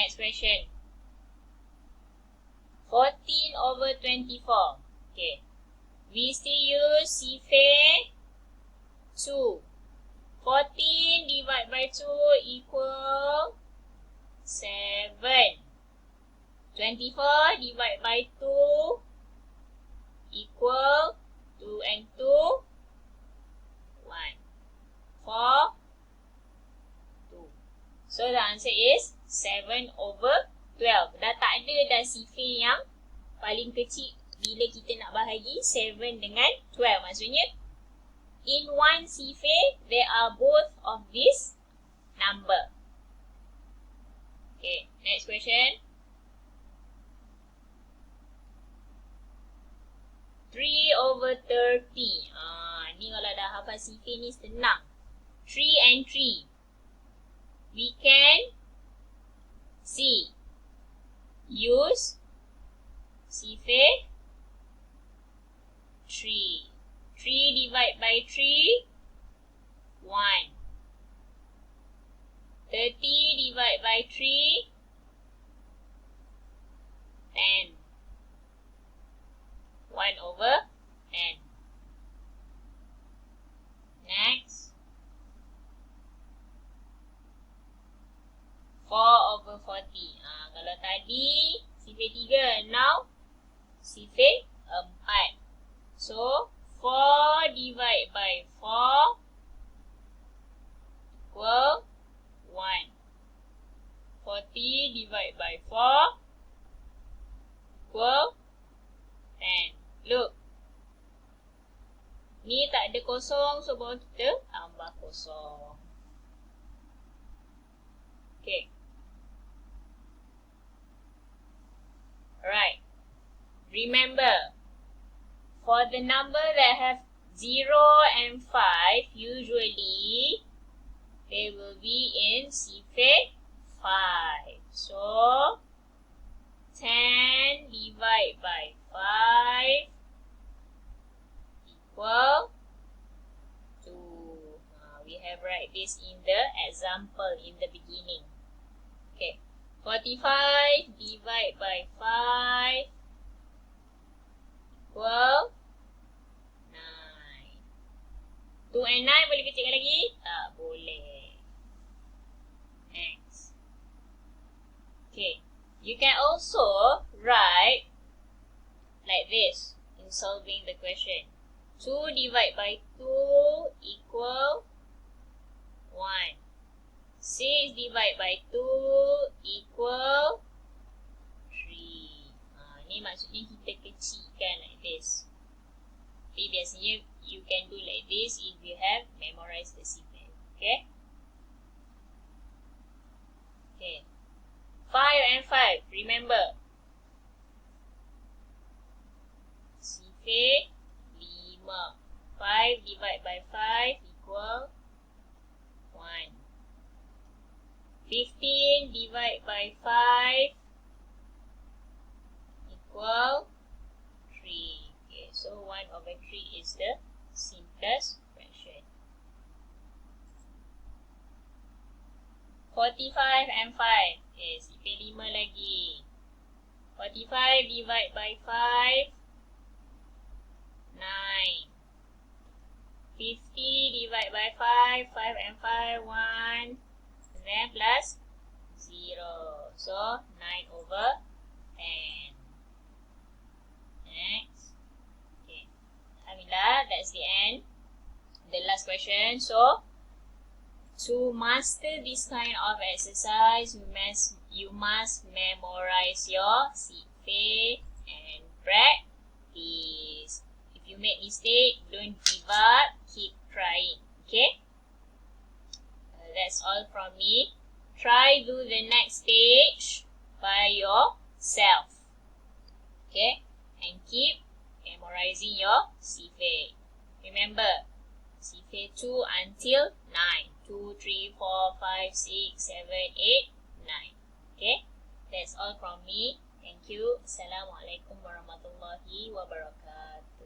Next question. 14 over 24. Okay. We still use CFA 2. 14 divided by 2 equal 7. 24 divided by 2 equal 2 and 2, 1. 4, 2. So the answer is 7 over 12. Dah tak ada dah CFA yang paling kecil bila kita nak bahagi 7 dengan 12. Maksudnya, in one CFA, there are both of this number. Okay, next question. 3 over 30. Ni kalau dah hafal CFA ni senang. 3 and 3. We can see. Use CFA 3. 3 divided by 3, 1. 30 divided by 3, 10. 1 over 10. Next. 4 over 40. Kalau tadi CFA 3, now CFA 4. So, 4 divided by 4 equal 1. 40 divided by 4 equal 10. Look. Ni tak ada kosong, so bawah kita tambah kosong. Okay. Alright. Remember, for the number that have 0 and 5, usually they will be in CFA 5. So, 10 divided by 5 equal 2. We have write this in the example in the beginning. Okay. 45 divided by 5 equal 9. 2 and 9 boleh kecilkan lagi? Tak boleh. Next. Okay. You can also write like this in solving the question. 2 divided by 2 equal 1. 6 divided by 2 equal 3. Ni maksudnya kita kecilkan like this. Tapi biasanya you can do like this if you have memorized the CFA. Okay? Okay. 5 and 5. Remember. CFA 5. 5 divided by 5 equal 1. 15 divided by 5 equal 3. Okay, so 1 over 3 is the simplest fraction. 45 and 5. Okay, CFA 5 lagi. 45 divided by 5, 9. 50 divided by 5, 5 and 5, 1. And then plus 0. So, 9 over 10. Next. Okay. Alhamdulillah, that's the end. The last question. So, to master this kind of exercise, you must memorize your CFA and practice. If you make mistake, don't give up, keep trying. Okay? That's all from me. Try do the next stage by yourself. Okay? And keep memorizing your CFA. Remember, CFA 2 until 9. 2, 3, 4, 5, 6, 7, 8, 9. Okay? That's all from me. Thank you. Assalamualaikum warahmatullahi wabarakatuh.